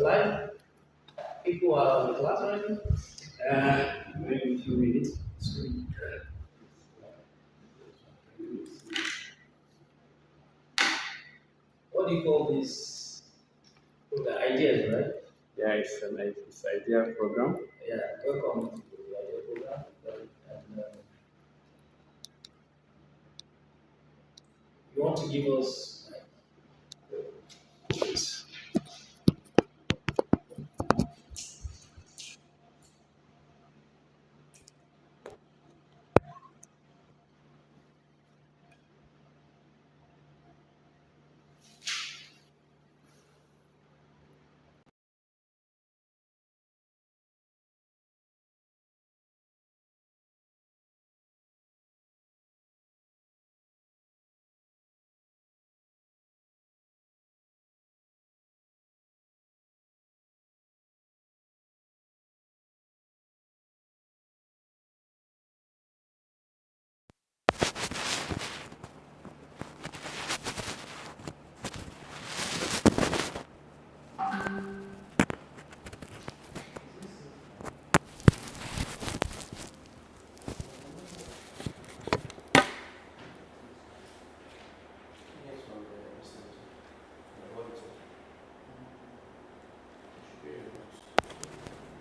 live. People are on the class already. Maybe a few minutes. What do you call this? The ideas, right? Yeah, it's idea program. Yeah, welcome to the idea program. And you want to give us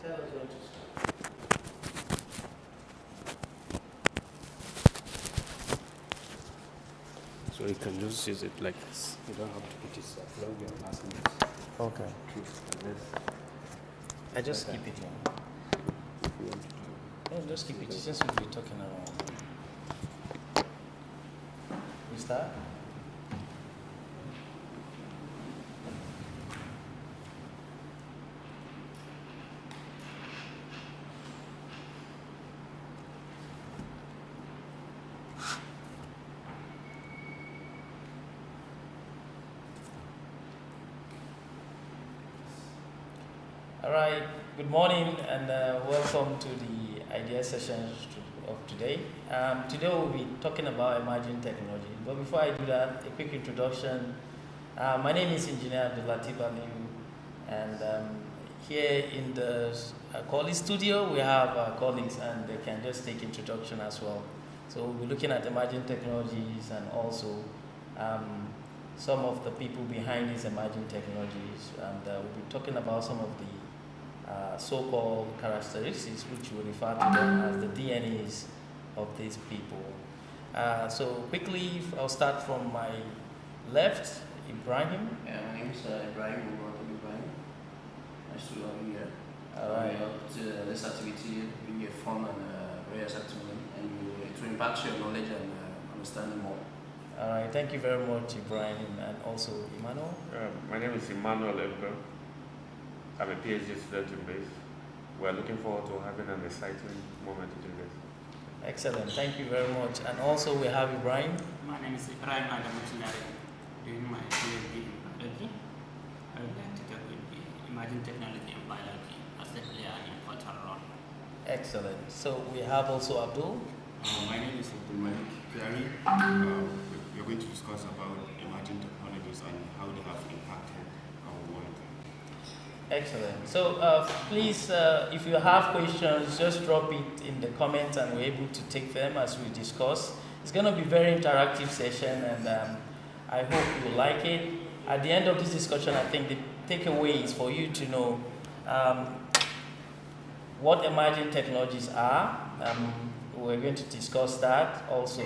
tell us when to start. So you can just use it like this. You don't have to put it as long as you're passing this. Okay. I just keep it on. If you want to do No, just keep it since we'll be talking around. We start? All right, good morning and welcome to the idea session of today. Today we'll be talking about emerging technology. But before I do that, a quick introduction. My name is Engineer Abdulatif Aliu, and here in the colleague studio we have our colleagues and they can just take introduction as well. So we'll be looking at emerging technologies and also some of the people behind these emerging technologies, and we'll be talking about some of the so-called characteristics, which we refer to them as the DNAs of these people. So quickly, I'll start from my left, Ibrahim. Yeah, my name is Ibrahim Ibrahim. Nice to have you here. All right. This activity will be a fun and very acceptable, and to impact your knowledge and understanding more. All right. Thank you very much, Ibrahim, and also Emmanuel. My name is Emmanuel Ebro. I'm a PhD student in base. We're looking forward to having an exciting moment to do this. Excellent. Thank you very much. And also we have Ibrahim. My name is Ibrahim Adam Mutinari. Doing my PhD in biology. I would like to talk with the emerging technology in biology as a player in cultural role. Excellent. So we have also Abdul. My name is Abdul Malik Piari. We are going to discuss about emerging technologies and how they have impacted our world. Excellent. So please, if you have questions, just drop it in the comments and we're able to take them as we discuss. It's going to be a very interactive session and I hope you like it. At the end of this discussion, I think the takeaway is for you to know what emerging technologies are. We're going to discuss that. Also,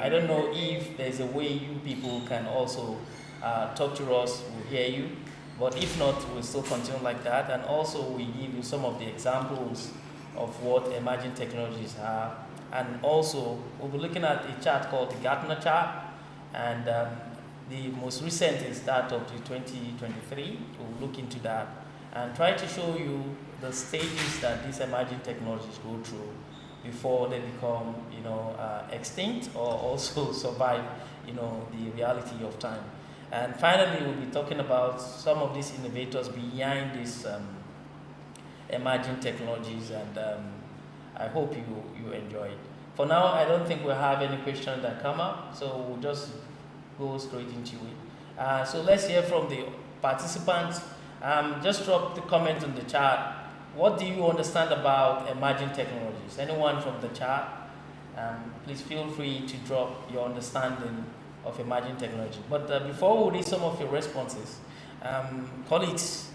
I don't know if there's a way you people can also talk to us, we'll hear you. But if not, we'll still continue like that. And also, we give you some of the examples of what emerging technologies are. And also, we'll be looking at a chart called the Gartner chart. And the most recent is that of the 2023. We'll look into that and try to show you the stages that these emerging technologies go through before they become, extinct or also survive, the reality of time. And finally, we'll be talking about some of these innovators behind these emerging technologies, and I hope you enjoy it. For now, I don't think we'll have any questions that come up, so we'll just go straight into it. So let's hear from the participants. Just drop the comment on the chat. What do you understand about emerging technologies? Anyone from the chat, please feel free to drop your understanding of emerging technology. But before we read some of your responses, colleagues,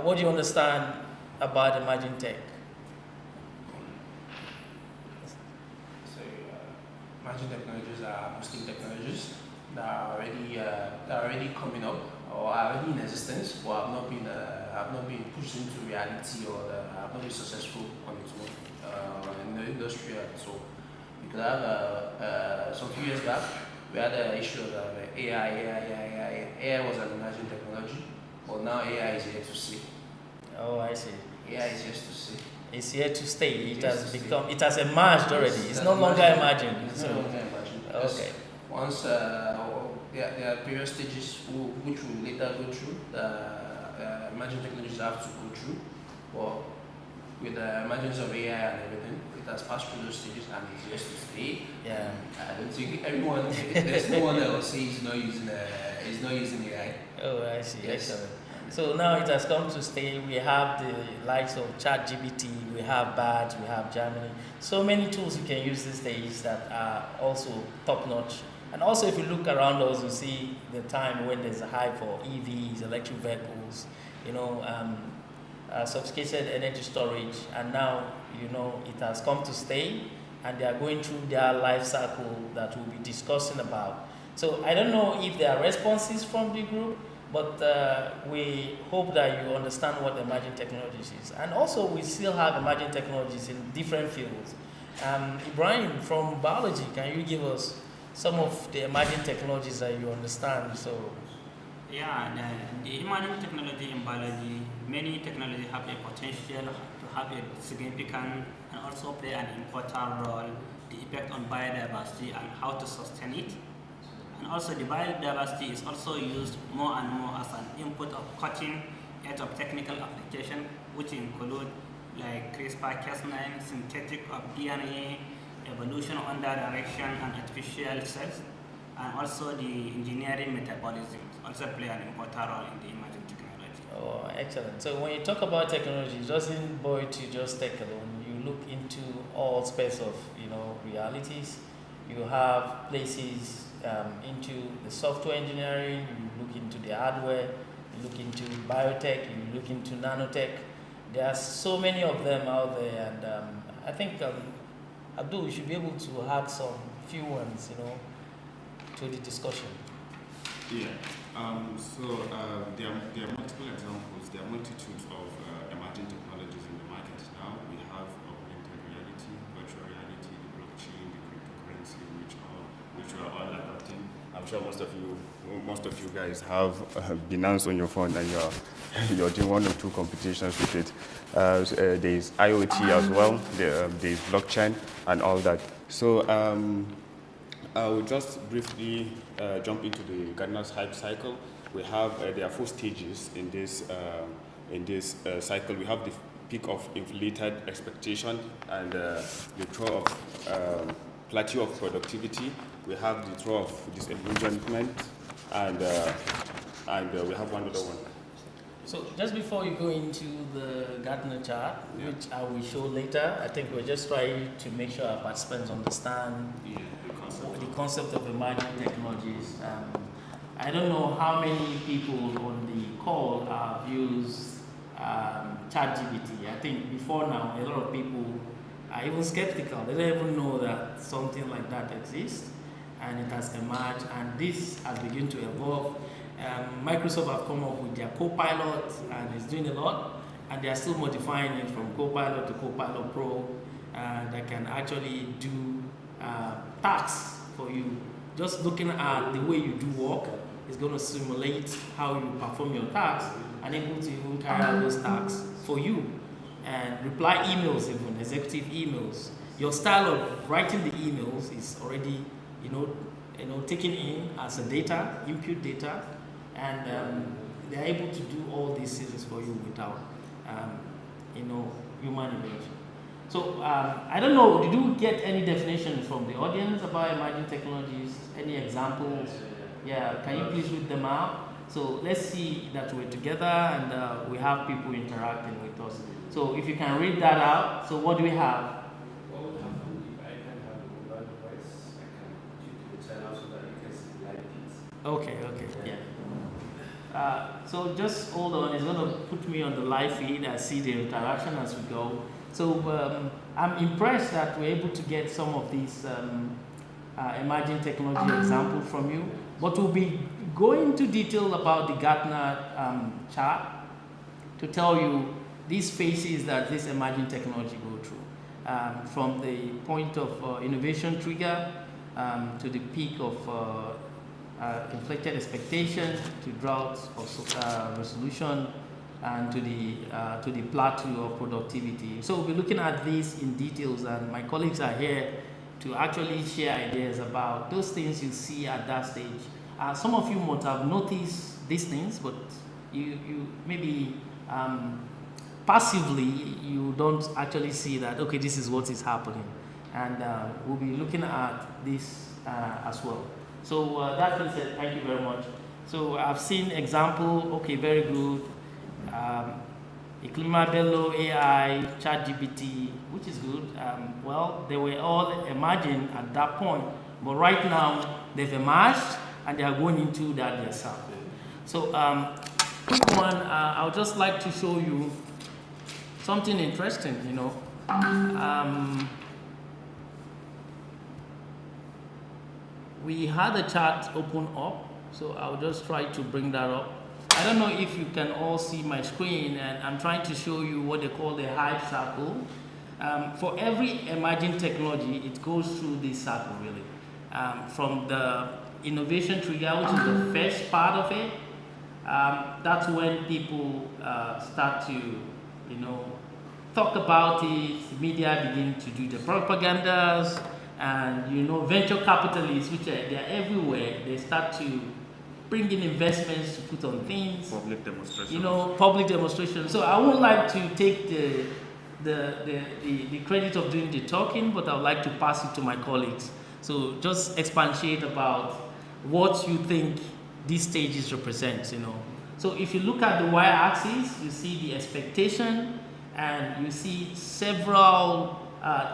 what do you understand about emerging tech? So, emerging technologies are mostly technologies that are already coming up or are already in existence, but have not been pushed into reality, or have not been successful on its own in the industry at all. You could have some few years back, we had the issue of AI. AI was an emerging technology, but now AI is here to stay. Oh, I see. AI is here to stay. It's here to stay. It Yes, has to become. It has emerged already. It's no longer emerging. It's So, no longer emerging. okay. Once there are various stages which we will later go through, the emerging technologies have to go through. But with the emergence of AI and everything, it has passed through those stages and it's just to stay. Yeah. I don't think everyone, there's no one that will say he's not using AI. Oh, I see. Yes. Excellent. So now it has come to stay. We have the likes of ChatGPT, we have BAT, we have Gemini. So many tools you can use these days that are also top notch. And also, if you look around us, you see the time when there's a hype for EVs, electric vehicles, sophisticated energy storage, and now it has come to stay, and they are going through their life cycle that we'll be discussing about. So I don't know if there are responses from the group, but we hope that you understand what emerging technologies is. And also, we still have emerging technologies in different fields. Ibrahim, from biology, can you give us some of the emerging technologies that you understand? So, yeah, the emerging technology in biology, many technologies have a potential to have a significant and also play an important role, the effect on biodiversity and how to sustain it. And also the biodiversity is also used more and more as an input of cutting edge of technical application, which include like CRISPR-Cas9, synthetic of DNA, evolution under direction and artificial cells, and also the engineering metabolism also play an important role in the emerging technology. oh, excellent. So when you talk about technology, it doesn't boil to just tech alone. You look into all space of realities. You have places into the software engineering. You look into the hardware. You look into biotech. You look into nanotech. There are so many of them out there, and I think Abdul, you should be able to add some few ones, to the discussion. Yeah. There are multiple examples. There are multitudes of emerging technologies in the market now. We have augmented reality, virtual reality, the blockchain, the cryptocurrency, which we are all adopting. I'm sure most of you guys have Binance on your phone, and you're doing one or two competitions with it. There's IoT as well. There's blockchain and all that. So I will just briefly jump into the Gartner's hype cycle. We have there are 4 stages in this cycle. We have the peak of inflated expectation and the throw of plateau of productivity. We have the throw of disillusionment, and we have one other one. So just before you go into the Gartner chart, which I will show later, I think we're just trying to make sure our participants understand the concept of emerging technologies. I don't know how many people on the call have used ChatGPT. I think before now, a lot of people are even skeptical. They don't even know that something like that exists, and it has emerged, and this has begun to evolve. Microsoft have come up with their Copilot, and it's doing a lot, and they are still modifying it from Copilot to Copilot Pro that can actually do tasks for you. Just looking at the way you do work is going to simulate how you perform your tasks and able to even carry out those tasks for you and reply emails, even executive emails. Your style of writing the emails is already taken in as a data, input data, and they're able to do all these things for you without human intervention. So I don't know, did you get any definition from the audience about emerging technologies? Any examples? Yeah, can you please read them out? So let's see that we're together and we have people interacting with us. So if you can read that out, so what do we have? What would happen if I can have a mobile device? I can put you to the channel so that you can see the live feeds. Okay, yeah. So just hold on, it's going to put me on the live feed. I see the interaction as we go. So I'm impressed that we're able to get some of these emerging technology examples from you, but we'll be going into detail about the Gartner chart to tell you these phases that this emerging technology go through, from the point of innovation trigger to the peak of inflected expectation, to drought of resolution, and to the plateau of productivity. So we'll be looking at this in details, and my colleagues are here to actually share ideas about those things you see at that stage. Some of you might have noticed these things, but you maybe passively you don't actually see that, okay, this is what is happening. And we'll be looking at this as well. So that being said, thank you very much. So I've seen example, okay, very good. Bello, AI, ChatGPT, which is good. Well, they were all emerging at that point, but right now they've emerged and they are going into that themselves. So, quick one, I would just like to show you something interesting, you know. We had a chart open up, so I'll just try to bring that up. I don't know if you can all see my screen, and I'm trying to show you what they call the hype circle. For every emerging technology, it goes through this circle really. From the innovation trigger, which is the first part of it, that's when people start to, you know, talk about it. Media begin to do the propagandas, and you know, venture capitalists, which they're everywhere, they start to bring in investments to put on things. Public demonstration. You know, public demonstration. So I would like to take the credit of doing the talking, but I would like to pass it to my colleagues. So just expatiate about what you think these stages represent, you know. So if you look at the y-axis, you see the expectation, and you see several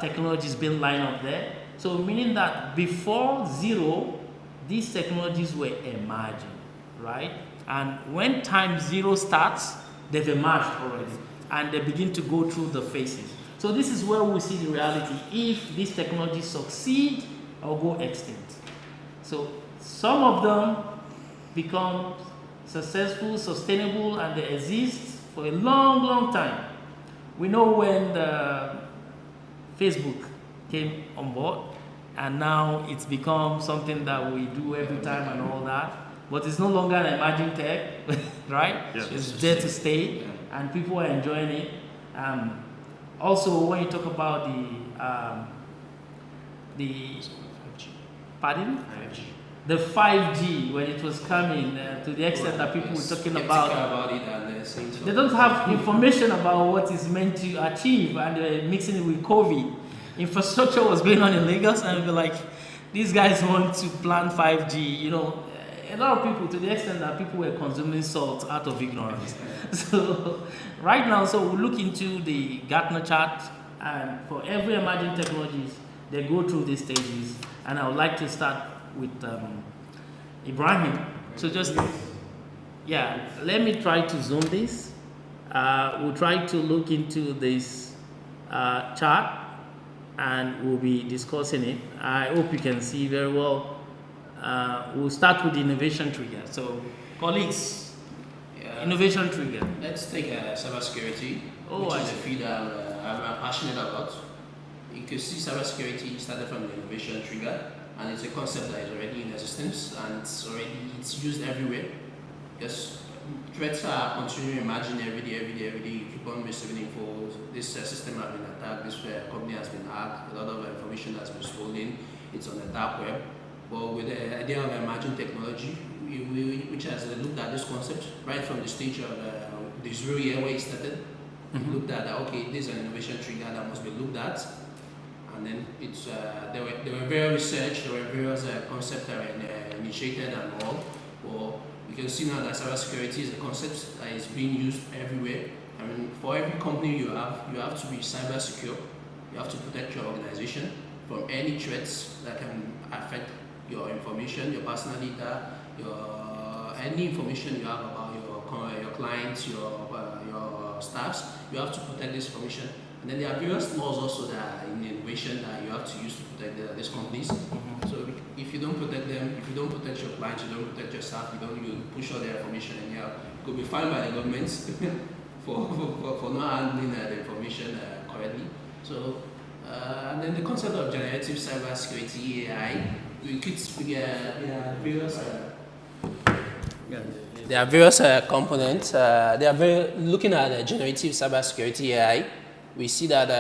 technologies being lined up there. So meaning that before zero, these technologies were emerging, right? And when time zero starts, they've emerged already, and they begin to go through the phases. So this is where we see the reality, if these technologies succeed or go extinct. So some of them become successful, sustainable, and they exist for a long, long time. We know when the Facebook came on board, and now it's become something that we do every time and all that. But it's no longer an emerging tech, right? Yeah. It's there to stay, and people are enjoying it. Also, when you talk about pardon? 5G. The 5G, when it was coming, to the extent that people were talking about it, and saying so. they don't have information about what is meant to achieve, and they're mixing it with COVID. Infrastructure was going on in Lagos, and we're like, these guys want to plant 5G, you know. A lot of people, to the extent that people were consuming salt out of ignorance. So right now, so we'll look into the Gartner chart, and for every emerging technologies, they go through these stages. And I would like to start with Ibrahim. So just, yeah, let me try to zoom this. We'll try to look into this chart, and we'll be discussing it. I hope you can see very well. We'll start with the innovation trigger. So, colleagues, innovation trigger. Let's take cybersecurity, Oh, which I is a see. field I'm passionate about. You can see cybersecurity started from the innovation trigger, and it's a concept that is already in existence, and it's used everywhere. Because threats are continuing emerging every day. You keep on receiving info. This system has been attacked. This company has been hacked. A lot of information has been stolen. It's on the dark web. But with the idea of emerging technology, which has looked at this concept right from the stage of the 0 year where it started, looked at okay, this is an innovation trigger that must be looked at, and then it's there were various research, there were various concepts that were initiated and all. Or You can see now that cybersecurity is a concept that is being used everywhere. I mean, for every company you have to be cyber secure. You have to protect your organization from any threats that can affect your information, your personal data, any information you have about your clients, your staffs. You have to protect this information. And then there are various laws also that are in innovation that you have to use to protect these companies. So if you don't protect them, if you don't protect your clients, you don't protect your staff, you push all their information, and you could be fined by the government for not handling the information correctly. So and then the concept of generative cybersecurity AI, there are various components. They are looking at generative cybersecurity AI. We see that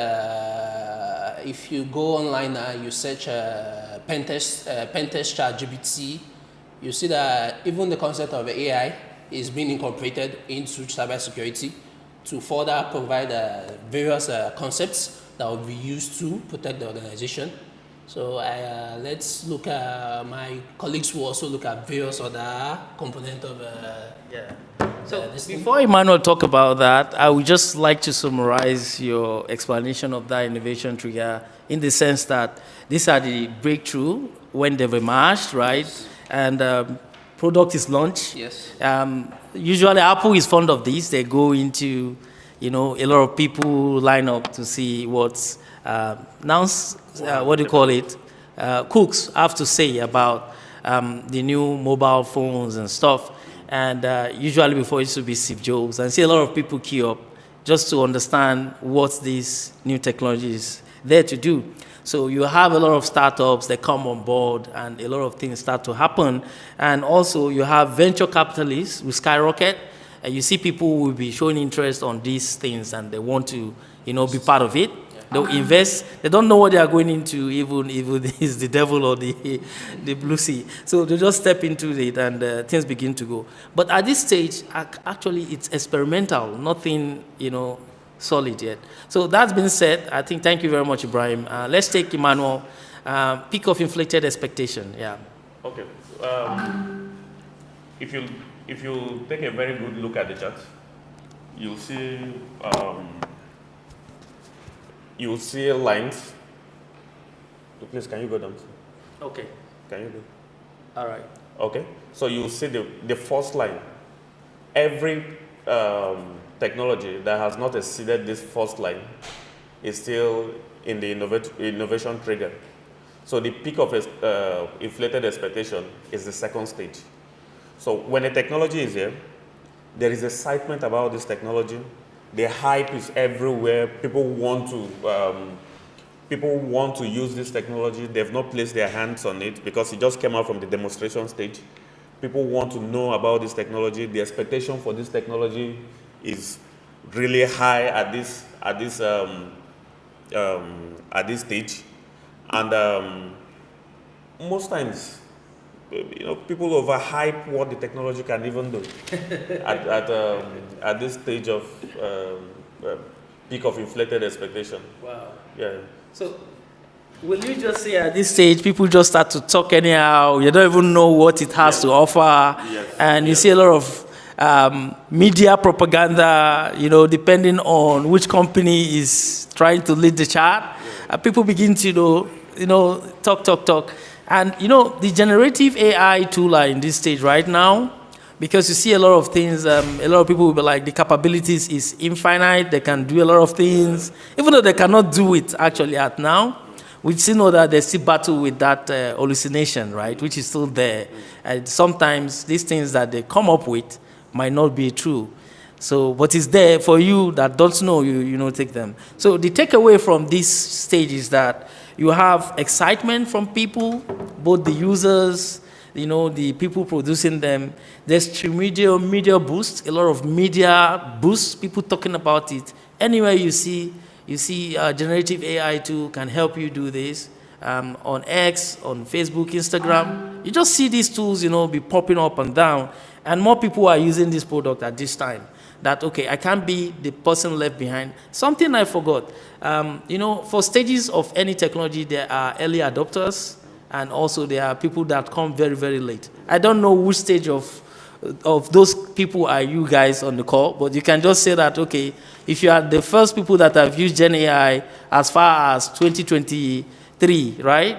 if you go online you search pentest ChatGPT, you see that even the concept of AI is being incorporated into cybersecurity to further provide various concepts that will be used to protect the organization. So let's look at my colleagues will also look at various other components of So before Emmanuel talk about that, I would just like to summarize your explanation of that innovation trigger in the sense that these are the breakthrough when they've emerged, right? Yes. And product is launched. Yes. Usually Apple is fond of this. They go into, a lot of people line up to see what's what do you call it? Cooks have to say about the new mobile phones and stuff. And usually before it used to be Steve Jobs. And see a lot of people queue up just to understand what this new technology is there to do. So you have a lot of startups that come on board and a lot of things start to happen. And also you have venture capitalists who skyrocket. And you see people who will be showing interest on these things and they want to, be part of it. They'll invest. They don't know what they are going into, even if it's the devil or the blue sea. So they just step into it and things begin to go. But at this stage, actually, it's experimental, nothing, solid yet. So that's been said. I think, thank you very much, Ibrahim. Let's take Emmanuel. Peak of inflated expectation. Yeah. Okay. If you take a very good look at the chart, you'll see lines. Please, can you go down? Okay. Can you go? All right. Okay. So you'll see the first line. Every technology that has not exceeded this first line is still in the innovation trigger. So the peak of inflated expectation is the second stage. So when a technology is here, there is excitement about this technology. The hype is everywhere. People want to use this technology. They've not placed their hands on it because it just came out from the demonstration stage. People want to know about this technology. The expectation for this technology is really high at this stage, and most times, people overhype what the technology can even do at this stage of peak of inflated expectation. Wow. Yeah. So, will you just say at this stage, people just start to talk anyhow? You don't even know what it has to offer, and you see a lot of media propaganda. Depending on which company is trying to lead the chart, people begin to talk. And the generative AI tool are in this stage right now, because you see a lot of things. A lot of people will be like, the capabilities is infinite. They can do a lot of things, even though they cannot do it actually at now. We still know that they still battle with that hallucination, right, which is still there. And sometimes these things that they come up with might not be true. So, but it's there for you that don't know. You take them. So the takeaway from this stage is that you have excitement from people, both the users, the people producing them. There's media boost, a lot of media boosts, people talking about it. Anywhere you see generative AI tool can help you do this. On X, on Facebook, Instagram, you just see these tools, be popping up and down. And more people are using this product at this time. That, okay, I can't be the person left behind. Something I forgot. For stages of any technology, there are early adopters, and also there are people that come very, very late. I don't know which stage of of those people are you guys on the call, but you can just say that, okay, if you are the first people that have used Gen AI as far as 2023, right?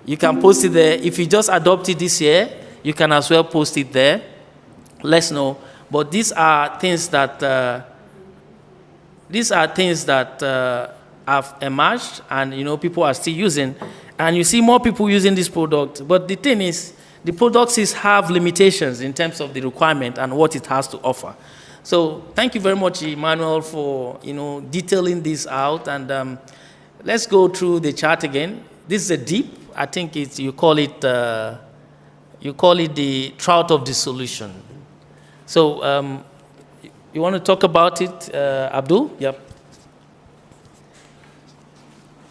You can post it there. If you just adopt it this year, you can as well post it there. Let's know. But these are things that have emerged, and people are still using, and you see more people using this product. But the thing is, the products have limitations in terms of the requirement and what it has to offer. So thank you very much, Emmanuel, for detailing this out. And let's go through the chart again. This is a deep. I think you call it the trout of the solution. So you want to talk about it, Abdul? Yep.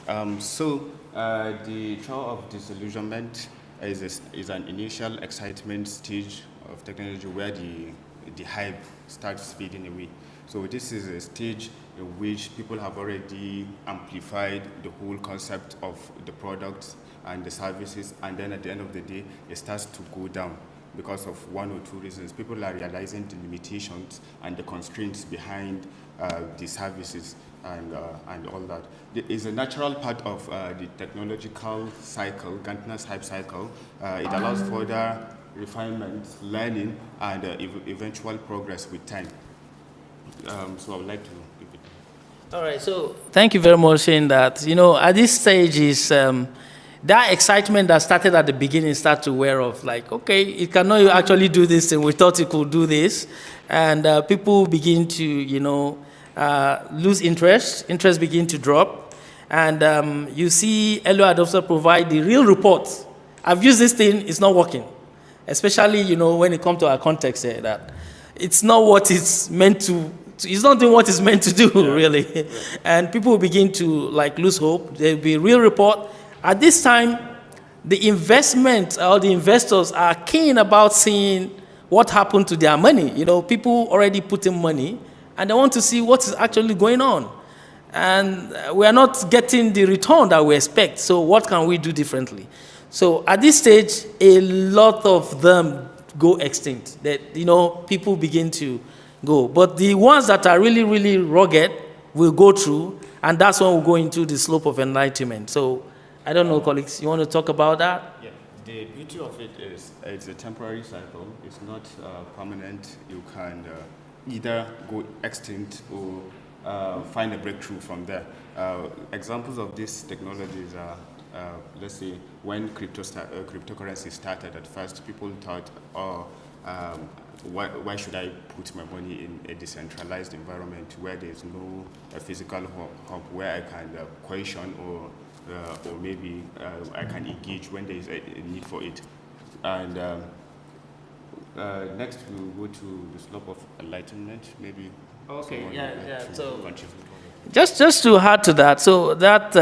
The trial of disillusionment is an initial excitement stage of technology where the hype starts fading away. So this is a stage in which people have already amplified the whole concept of the products and the services, and then at the end of the day, it starts to go down because of one or two reasons. People are realizing the limitations and the constraints behind the services and all that. It is a natural part of the technological cycle, Gartner's hype cycle. It allows further refinement, learning, and eventual progress with time. So I would like to give it. All right, so thank you very much for saying that. At this stage is that excitement that started at the beginning start to wear off. Like, okay, it cannot actually do this, and we thought it could do this. And people begin to, lose interest. Interest begin to drop. And you see early adopters provide the real report. I've used this thing, it's not working. Especially, when it comes to our context here, that it's not what it's meant to. It's not doing what it's meant to do, really. Yeah. And people begin to lose hope. There'll be a real report. At this time, the investment or the investors are keen about seeing what happened to their money. People already put in money, and they want to see what is actually going on. And we are not getting the return that we expect. So what can we do differently? So at this stage, a lot of them go extinct. That people begin to go. But the ones that are really, really rugged will go through, and that's when we'll go into the slope of enlightenment. So I don't know, colleagues, you want to talk about that? Yeah, the beauty of it is it's a temporary cycle. It's not permanent. You can either go extinct or find a breakthrough from there. Examples of these technologies are, let's say, when cryptocurrency started at first, people thought, why should I put my money in a decentralized environment where there's no physical hub where I can question or maybe I can engage when there is a need for it. And next we'll go to the slope of enlightenment, maybe. Okay, yeah. So contribute. Just to add to that, so that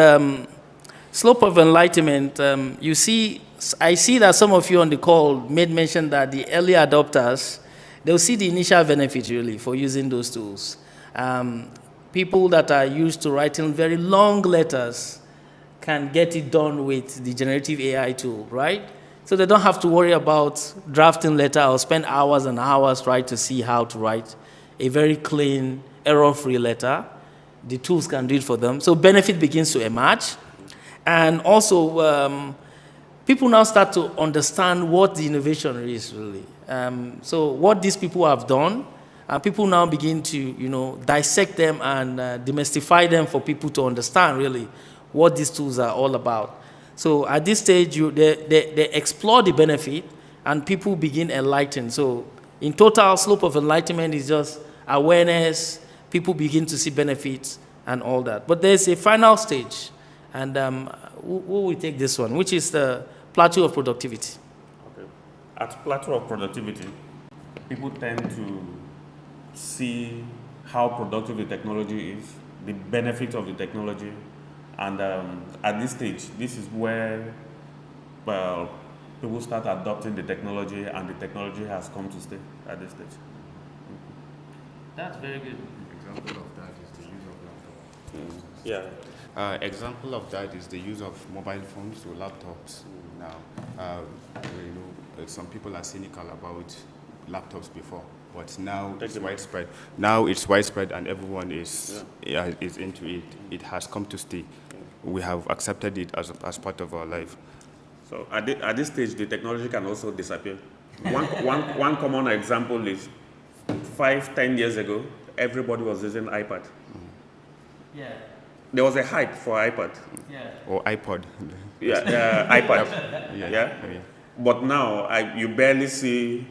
slope of enlightenment, I see that some of you on the call made mention that the early adopters, they'll see the initial benefit really for using those tools. People that are used to writing very long letters can get it done with the generative AI tool, right? So they don't have to worry about drafting letter or spend hours and hours trying to see how to write a very clean, error-free letter. The tools can do it for them. So benefit begins to emerge. And also, people now start to understand what the innovation is really. So what these people have done, people now begin to, dissect them and demystify them for people to understand really what these tools are all about. So at this stage, they explore the benefit, and people begin enlightened. So in total, slope of enlightenment is just awareness. People begin to see benefits and all that. But there's a final stage, and who will take this one, which is the plateau of productivity. Okay. At plateau of productivity, people tend to see how productive the technology is, the benefit of the technology, and at this stage, this is where people start adopting the technology, and the technology has come to stay at this stage. That's very good. Example of that is the use of laptops. Yeah. Example of that is the use of mobile phones or laptops now. Some people are cynical about laptops before, but now it's widespread. Now it's widespread, and everyone is into it. It has come to stay. We have accepted it as part of our life. So at this stage, the technology can also disappear. One common example is 5-10 years ago, everybody was using iPad. Yeah. There was a hype for iPad. Yeah. Or iPod. iPad. Yeah. But now you barely see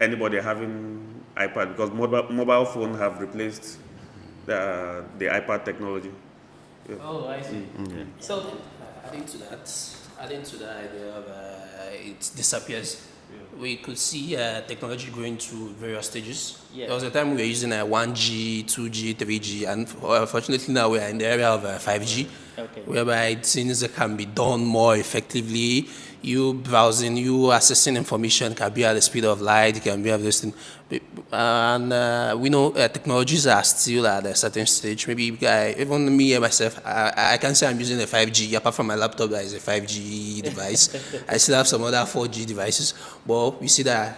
anybody having iPad because mobile phones have replaced the iPad technology. Yeah. Oh, I see. Yeah. So, Adding to that idea of it disappears. We could see technology going through various stages. Yeah. There was a time we were using 1G, 2G, 3G, and fortunately now we are in the area of 5G, whereby things can be done more effectively. You browsing, you accessing information can be at the speed of light, can be at this thing. And we know technologies are still at a certain stage. Maybe even me and myself, I can say I'm using a 5G, apart from my laptop that is a 5G device. I still have some other 4G devices, but we see that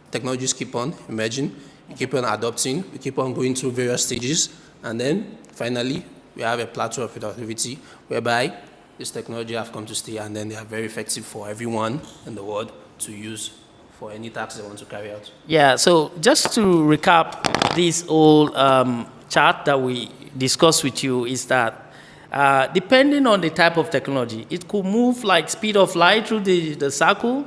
technologies keep on emerging, we keep on adopting, we keep on going through various stages, and then finally we have a plateau of productivity whereby this technology have come to stay, and then they are very effective for everyone in the world to use for any task they want to carry out. yeah, so just to recap this whole chart that we discussed with you is that depending on the type of technology, it could move like speed of light through the circle,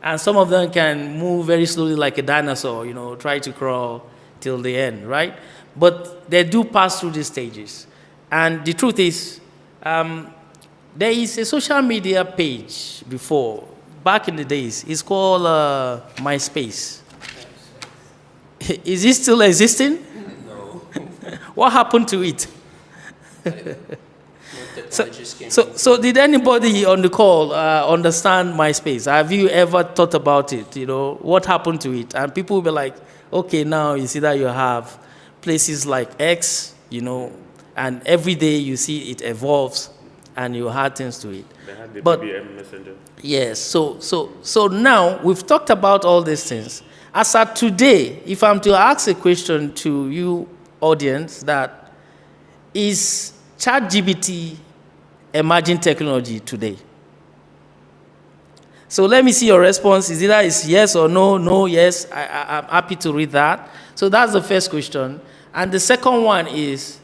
and some of them can move very slowly like a dinosaur, try to crawl till the end, right? But they do pass through these stages. And the truth is, there is a social media page before, back in the days. It's called MySpace. Is it still existing? No. What happened to it? So did anybody on the call understand MySpace? Have you ever thought about it? What happened to it? And people will be like, okay, now you see that you have places like X, and every day you see it evolves and you add things to it. They had the But- BBM messenger. Yes, so now we've talked about all these things. As at today, if I'm to ask a question to you, audience, that is ChatGPT emerging technology today? So let me see your response. Is either it's yes or no, no, yes. I'm happy to read that. So that's the first question. And the second one is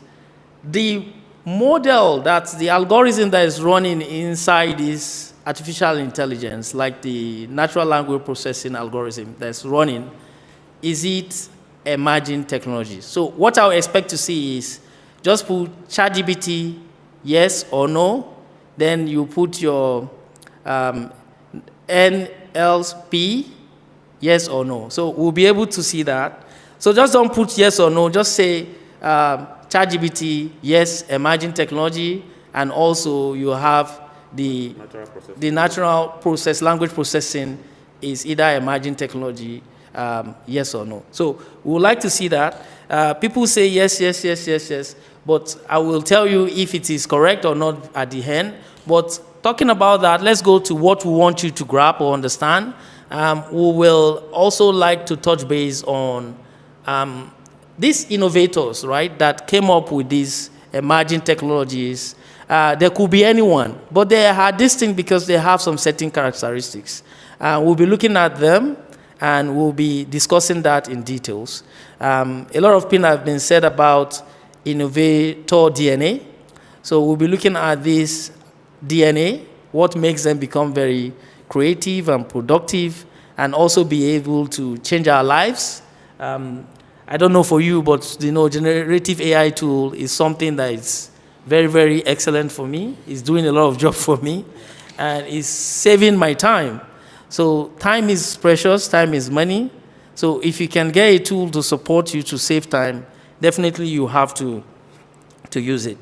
the model, that's the algorithm that is running inside this artificial intelligence, like the natural language processing algorithm that's running, is it emerging technology? So what I would expect to see is just put ChatGPT yes or no, then you put your NLP yes or no. So we'll be able to see that. So just don't put yes or no, just say ChatGPT, yes, emerging technology, and also you have the natural process, language processing is either emerging technology, yes or no. So we would like to see that. People say yes, but I will tell you if it is correct or not at the end. But talking about that, let's go to what we want you to grab or understand. We will also like to touch base on these innovators, right, that came up with these emerging technologies. There could be anyone, but they are distinct because they have some certain characteristics. We'll be looking at them, and we'll be discussing that in details. A lot of things have been said about Innovator DNA. So we'll be looking at this DNA, what makes them become very creative and productive, and also be able to change our lives. I don't know for you, but generative AI tool is something that is very, very excellent for me. It's doing a lot of job for me, and it's saving my time. So time is precious, time is money. So if you can get a tool to support you to save time, definitely you have to use it.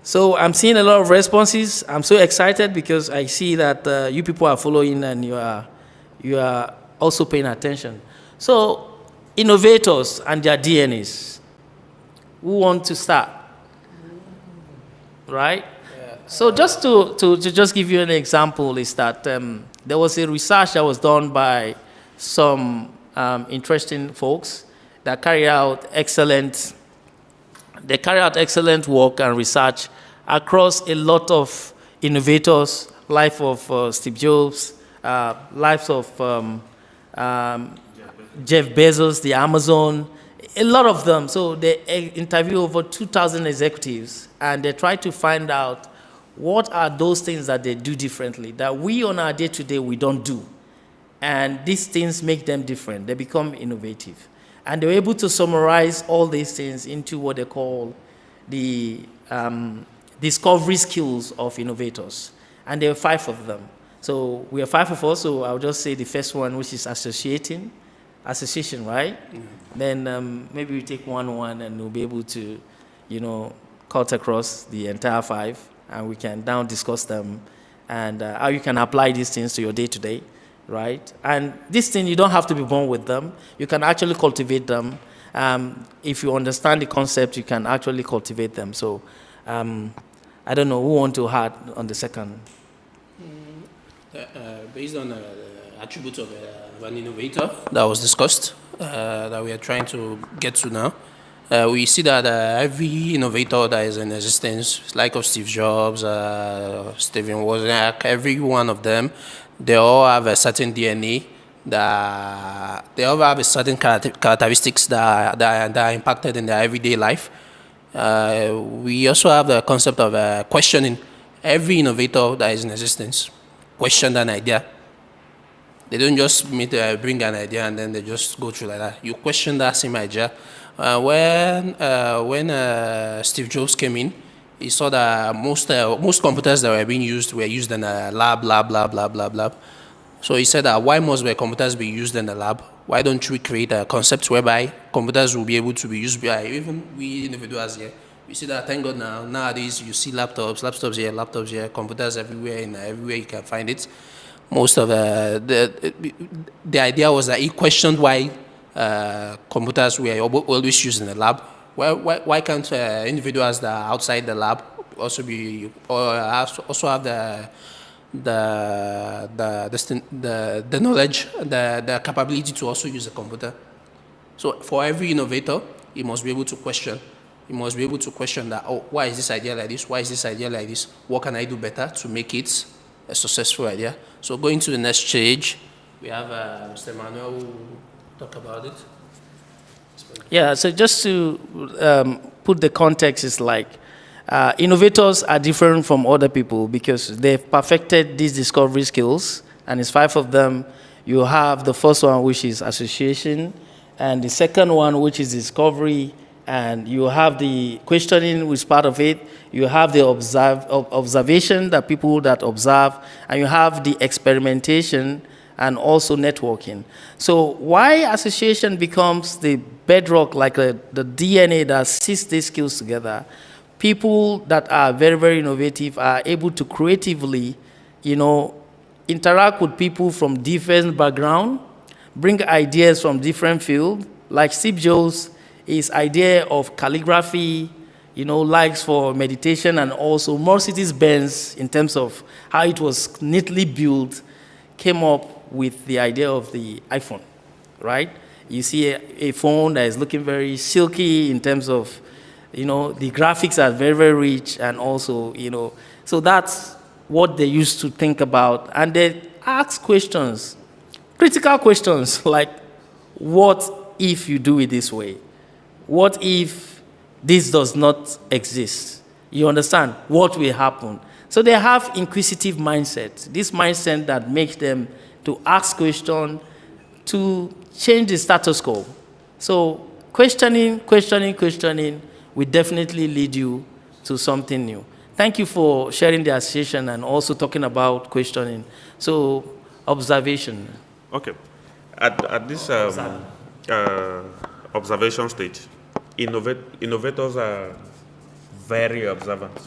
So I'm seeing a lot of responses. I'm so excited because I see that you people are following and you are also paying attention. So innovators and their DNAs. Who want to start? Right? Yeah. So just to just give you an example is that there was a research that was done by some interesting folks that carry out excellent work and research across a lot of innovators, life of Steve Jobs, lives of Jeff Bezos, the Amazon, a lot of them. So they interview over 2,000 executives, and they try to find out what are those things that they do differently that we on our day-to-day we don't do. And these things make them different. They become innovative. And they're able to summarize all these things into what they call the discovery skills of innovators. And there are 5 of them. So we are 5 of us, so I'll just say the first one, which is association, right? Mm-hmm. Then maybe we take one and we'll be able to, cut across the entire 5, and we can now discuss them and how you can apply these things to your day-to-day, right? And this thing, you don't have to be born with them. You can actually cultivate them. If you understand the concept, you can actually cultivate them. So I don't know, who want to add on the second? Based on the attributes of an innovator that was discussed, that we are trying to get to now, we see that every innovator that is in existence, like of Steve Jobs, Stephen Wozniak, every one of them, they all have a certain DNA, that they all have a certain characteristics that are impacted in their everyday life. We also have the concept of questioning. Every innovator that is in existence question an idea. They don't just bring an idea and then they just go through like that. You question that same idea. When Steve Jobs came in, he saw that most computers that were being used were used in a lab. So he said that why must computers be used in the lab? Why don't we create a concept whereby computers will be able to be used by even we individuals here? We see that, thank God nowadays you see laptops here, computers everywhere, everywhere you can find it. Most of the idea was that he questioned why computers were always used in the lab. Why can't individuals that are outside the lab also have the knowledge, the capability to also use a computer? So for every innovator, he must be able to question. He must be able to question that, why is this idea like this? Why is this idea like this? What can I do better to make it a successful idea? So going to the next stage, we have Mr. Emmanuel who will talk about it. Yeah, so just to put the context, is like innovators are different from other people because they've perfected these discovery skills, and it's 5 of them. You have the first one, which is association, and the second one, which is discovery, and you have the questioning, which is part of it. You have the observation, that people that observe, and you have the experimentation and also networking. So why association becomes the bedrock, like the DNA that sits these skills together? People that are very, very innovative are able to creatively, interact with people from different background, bring ideas from different fields. Like Steve Jobs, his idea of calligraphy, likes for meditation, and also Mercedes-Benz, in terms of how it was neatly built, came up with the idea of the iPhone, right? You see a phone that is looking very silky in terms of, the graphics are very, very rich, and also, so that's what they used to think about. And they ask questions, critical questions, like, what if you do it this way? What if this does not exist? You understand? What will happen? So they have inquisitive mindset, this mindset that makes them to ask questions, to change the status quo. So questioning will definitely lead you to something new. Thank you for sharing the association and also talking about questioning. So observation. Okay. At this observation stage, innovators are very observant.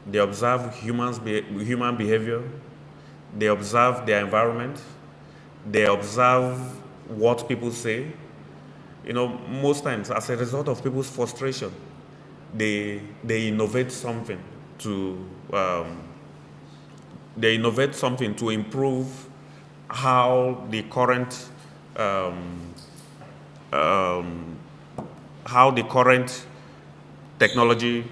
They observe human behavior. They observe their environment. They observe what people say. Most times, as a result of people's frustration, they innovate something to improve how the current um, um, how the current technology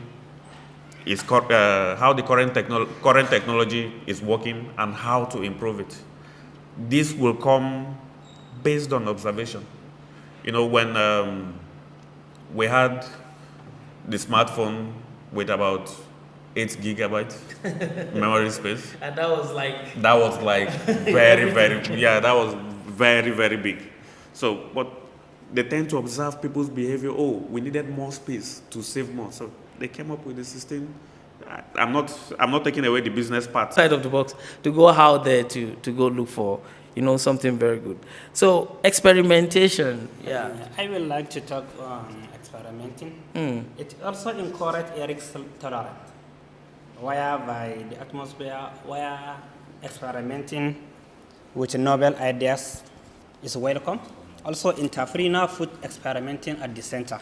is how the current technology is working and how to improve it. This will come based on observation. You know, when we had the smartphone with about 8 gigabytes memory space. And that was like Very, very, yeah, that was very, very big. So, but they tend to observe people's behavior. Oh, we needed more space to save more. So they came up with the system. I'm not taking away the business part. side of the box to go out there to go look for, something very good. So experimentation, yeah. I would like to talk on experimenting. It also encourages a risk tolerance, whereby the atmosphere where experimenting with novel ideas is welcome. Also, entrepreneur put experimenting at the center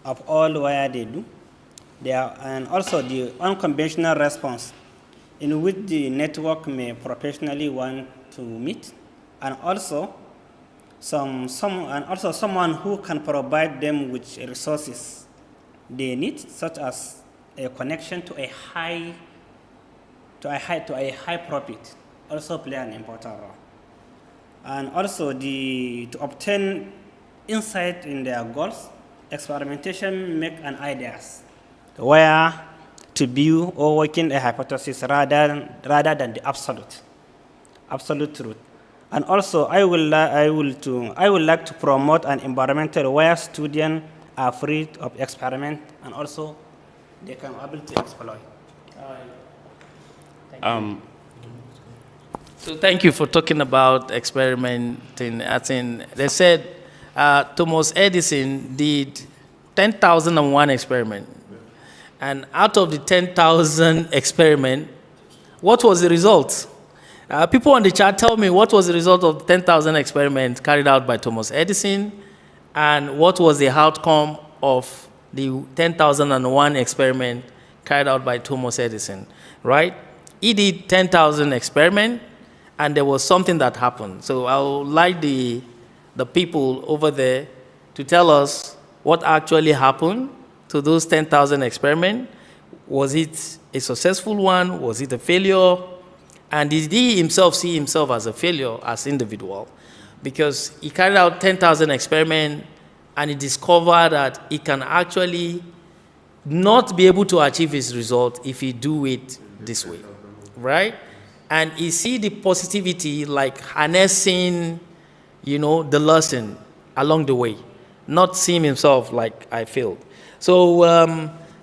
of all where they do. And also the unconventional response in which the network may professionally want to meet, and also someone who can provide them with resources they need, such as a connection to a high profit, also play an important role. And also to obtain insight in their goals, experimentation make an ideas where to view or working a hypothesis rather than the absolute truth. And also, I would like to promote an environmental where students are free of experiment and also they can be able to exploit. So thank you for talking about experimenting. I think they said Thomas Edison did 10,001 experiment. And out of the 10,000 experiment, what was the result? People on the chat, tell me what was the result of 10,000 experiments carried out by Thomas Edison, and what was the outcome of the 10,001 experiment carried out by Thomas Edison, right? He did 10,000 experiments, and there was something that happened. So I would like the people over there to tell us what actually happened to those 10,000 experiments. Was it a successful one? Was it a failure? And did he himself see himself as a failure as individual? Because he carried out 10,000 experiments and he discovered that he can actually not be able to achieve his result if he do it this way, right? And he see the positivity like harnessing, the lesson along the way, not seeing himself like I failed. So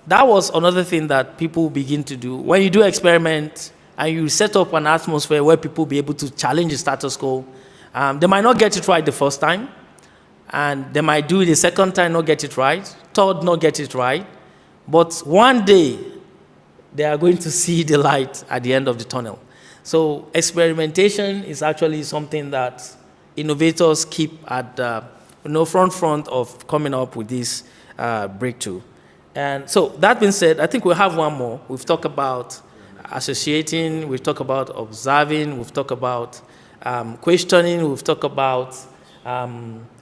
that was another thing that people begin to do. When you do experiment and you set up an atmosphere where people be able to challenge the status quo, they might not get it right the first time, and they might do it the second time, not get it right, third, not get it right. But one day, they are going to see the light at the end of the tunnel. So experimentation is actually something that innovators keep at front of coming up with this breakthrough. And so that being said, I think we'll have one more. We've talked about associating, we've talked about observing, we've talked about questioning, we've talked about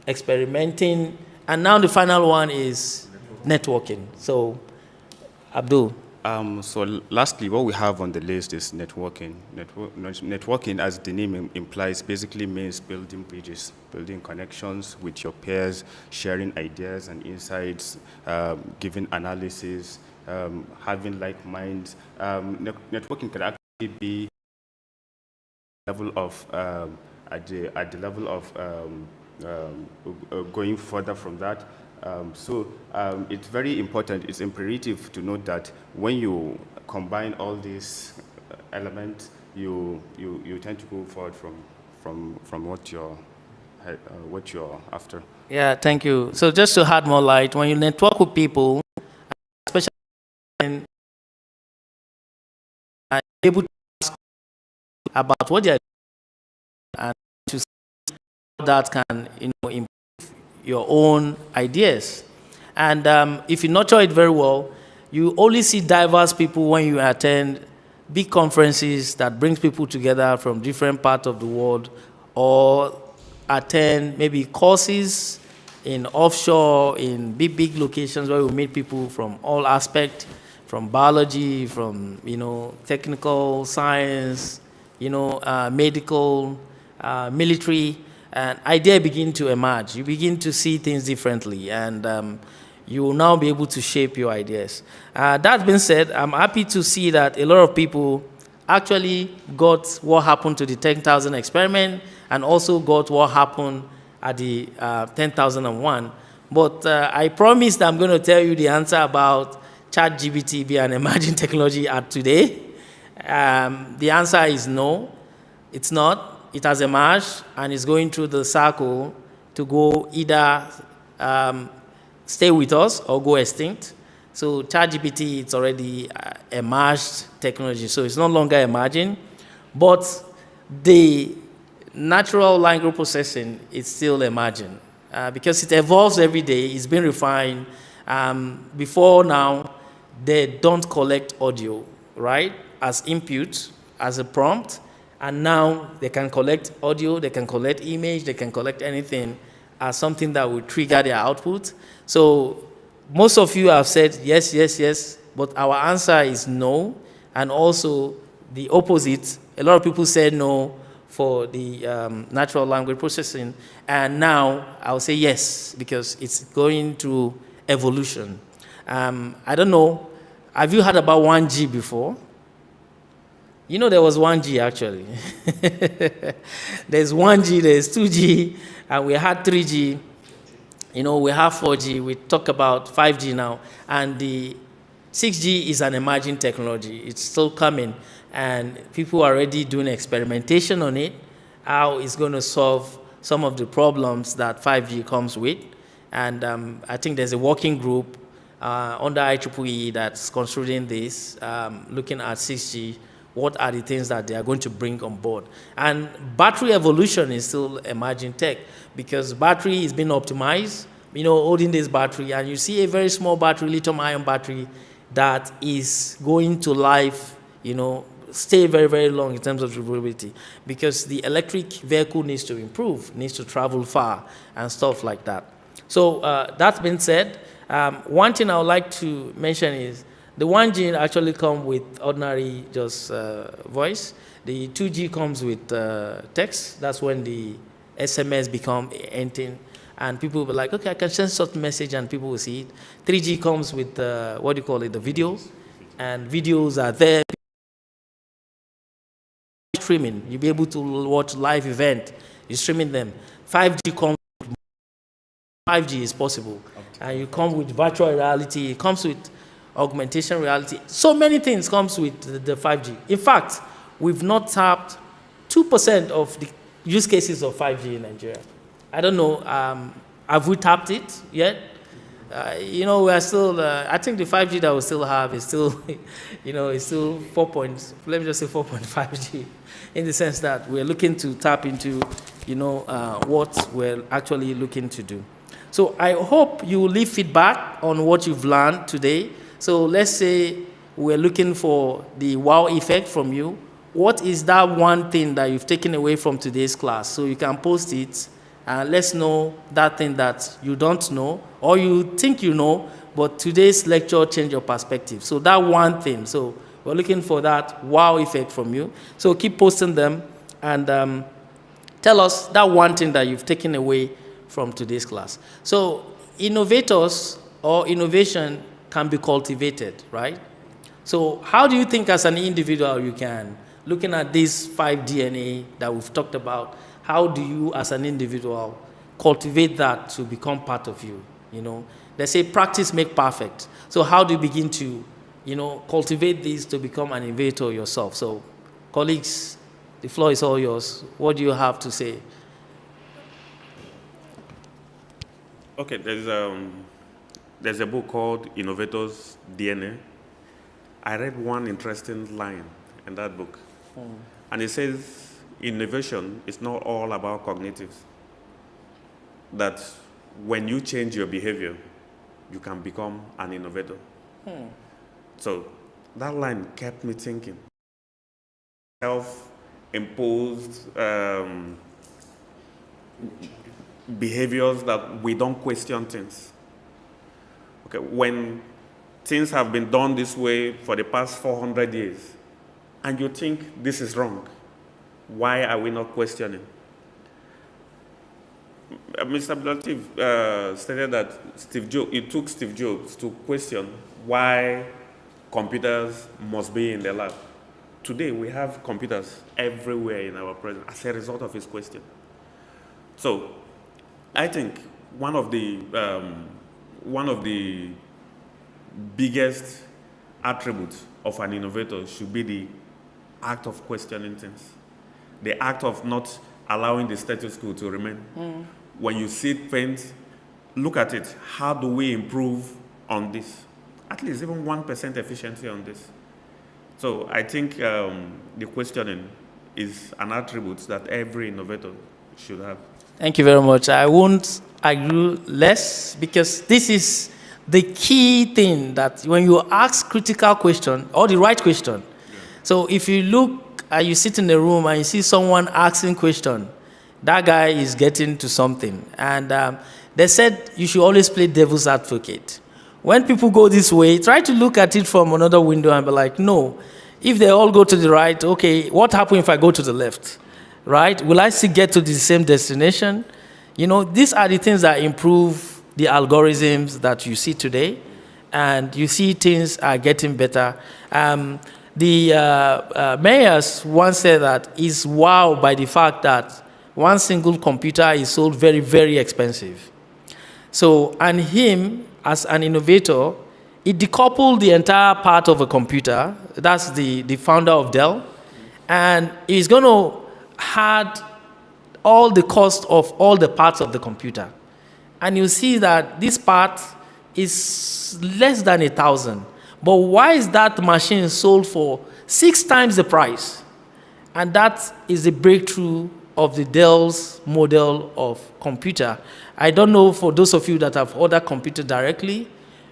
experimenting, and now the final one is networking. So, Abdul. So lastly, what we have on the list is networking. Networking, as the name implies, basically means building bridges, building connections with your peers, sharing ideas and insights, giving analysis, having like minds. Networking can actually be level of at the level of going further from that. It's very important, it's imperative to note that when you combine all these elements, you tend to go forward from what you're after. Yeah, thank you. So just to add more light, when you network with people, especially when are able to ask about what they are doing and to see how that can improve your own ideas. And if you nurture it very well, you only see diverse people when you attend big conferences that brings people together from different parts of the world, or attend maybe courses in offshore, in big locations where we meet people from all aspects, from biology, from, technical science, medical, military, and ideas begin to emerge. You begin to see things differently, and you will now be able to shape your ideas. That being said, I'm happy to see that a lot of people actually got what happened to the 10,000 experiment and also got what happened at the 10,001. But I promised I'm going to tell you the answer about ChatGPT being an emerging technology at today. The answer is no, it's not. It has emerged and is going through the circle to go either stay with us or go extinct. So ChatGPT, it's already emerged technology, so it's no longer emerging, but the natural language processing is still emerging because it evolves every day. It's been refined. Before now, they don't collect audio, right, as input, as a prompt, and now they can collect audio, they can collect image, they can collect anything as something that will trigger their output. So most of you have said yes, yes, yes, but our answer is no, and also the opposite. A lot of people said no for the natural language processing, and now I'll say yes because it's going through evolution. I don't know, have you heard about 1G before? There was 1G actually. There's 1G, there's 2G, and we had 3G. We have 4G, we talk about 5G now, and the 6G is an emerging technology. It's still coming, and people are already doing experimentation on it, how it's going to solve some of the problems that 5G comes with. And I think there's a working group under IEEE that's considering this, looking at 6G, what are the things that they are going to bring on board. And battery evolution is still emerging tech because battery is being optimized, holding this battery, and you see a very small battery, lithium-ion battery, that is going to life, stay very, very long in terms of durability because the electric vehicle needs to improve, needs to travel far and stuff like that. So that being said, one thing I would like to mention is the 1G actually comes with ordinary just voice. The 2G comes with text. That's when the SMS become anything. And people will be like, okay, I can send such message and people will see it. 3G comes with, the video. And videos are there. Streaming, you'll be able to watch live event. You're streaming them. 5G comes, 5G is possible. And you come with virtual reality. It comes with augmentation reality. So many things comes with the 5G. In fact, we've not tapped 2% of the use cases of 5G in Nigeria. I don't know, have we tapped it yet? We are still, I think the 5G that we still have is still, it's still 4.5G in the sense that we're looking to tap into, what we're actually looking to do. So I hope you will leave feedback on what you've learned today. So let's say we're looking for the wow effect from you. What is that one thing that you've taken away from today's class? So you can post it and let's know that thing that you don't know or you think you know, but today's lecture changed your perspective. So that one thing. So we're looking for that wow effect from you. So keep posting them and tell us that one thing that you've taken away from today's class. So innovators or innovation can be cultivated, right? So how do you think as an individual you can, looking at this 5 DNA that we've talked about, how do you as an individual cultivate that to become part of you? They say practice make perfect. So how do you begin to, cultivate this to become an innovator yourself? So colleagues, the floor is all yours. What do you have to say? Okay, there's a book called Innovator's DNA. I read one interesting line in that book. And it says, innovation is not all about cognitives. That when you change your behavior, you can become an innovator. So that line kept me thinking. Self-imposed behaviors that we don't question things. Okay, when things have been done this way for the past 400 years, and you think this is wrong, why are we not questioning? Mr. Abdulatif stated that it took Steve Jobs to question why computers must be in the lab. Today, we have computers everywhere in our presence as a result of his question. So, I think one of the biggest attributes of an innovator should be the act of questioning things, the act of not allowing the status quo to remain. When you see things, look at it. How do we improve on this? At least even 1% efficiency on this. So I think the questioning is an attribute that every innovator should have. Thank you very much. I won't argue less because this is the key thing that when you ask critical question or the right question. So if you look and you sit in the room and you see someone asking question, that guy is getting to something. And they said you should always play devil's advocate. When people go this way, try to look at it from another window and be like, no, if they all go to the right, okay, what happens if I go to the left? Right? Will I still get to the same destination? You know, these are the things that improve the algorithms that you see today. And you see things are getting better. The mayors once said that he's wowed by the fact that one single computer is sold very, very expensive. So, and him, as an innovator, he decoupled the entire part of a computer. That's the founder of Dell. And he's going to add all the cost of all the parts of the computer. And you see that this part is less than 1,000. But why is that machine sold for 6 times the price? And that is the breakthrough of the Dell's model of computer. I don't know, for those of you that have ordered computer directly,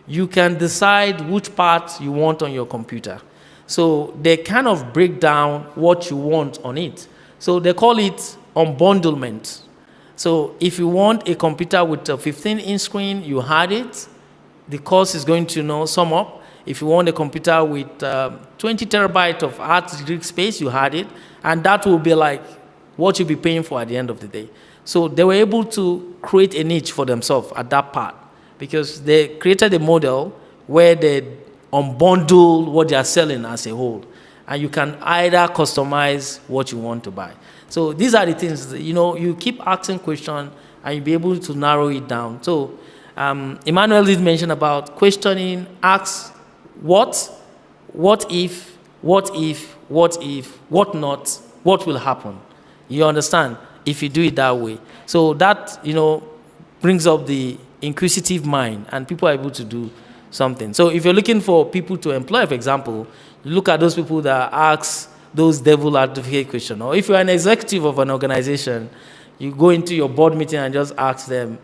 you can decide which part you want on your computer. So they kind of break down what you want on it. So they call it unbundlement. So if you want a computer with a 15-inch screen, you had it. The cost is going to sum up. If you want a computer with 20 terabytes of hard disk space, you had it. And that will be like what you'll be paying for at the end of the day. So they were able to create a niche for themselves at that part because they created a model where they unbundle what they are selling as a whole. And you can either customize what you want to buy. So these are the things, you keep asking questions and you'll be able to narrow it down. So Emmanuel did mention about questioning, ask what if, what not, what will happen. You understand? If you do it that way. So that, brings up the inquisitive mind and people are able to do something. So if you're looking for people to employ, for example, look at those people that ask those devil advocate questions. Or if you're an executive of an organization, you go into your board meeting and just ask them,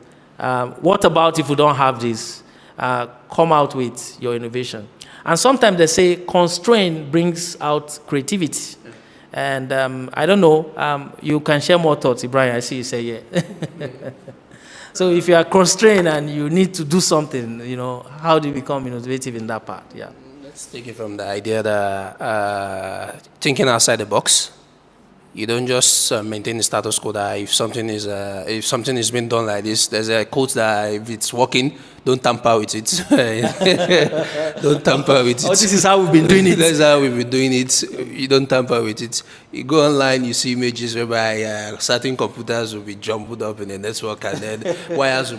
what about if we don't have this? Come out with your innovation. And sometimes they say constraint brings out creativity. And I don't know, you can share more thoughts, Ibrahim. I see you say yeah. So if you are constrained and you need to do something, how do you become innovative in that part? Yeah. Let's take it from the idea that thinking outside the box. You don't just maintain the status quo that if something is being done like this, there's a quote that if it's working, don't tamper with it. Don't tamper with it. Oh, this is how we've been doing it. That's how we've been doing it. You don't tamper with it. You go online, you see images whereby certain computers will be jumbled up in the network and then wires will be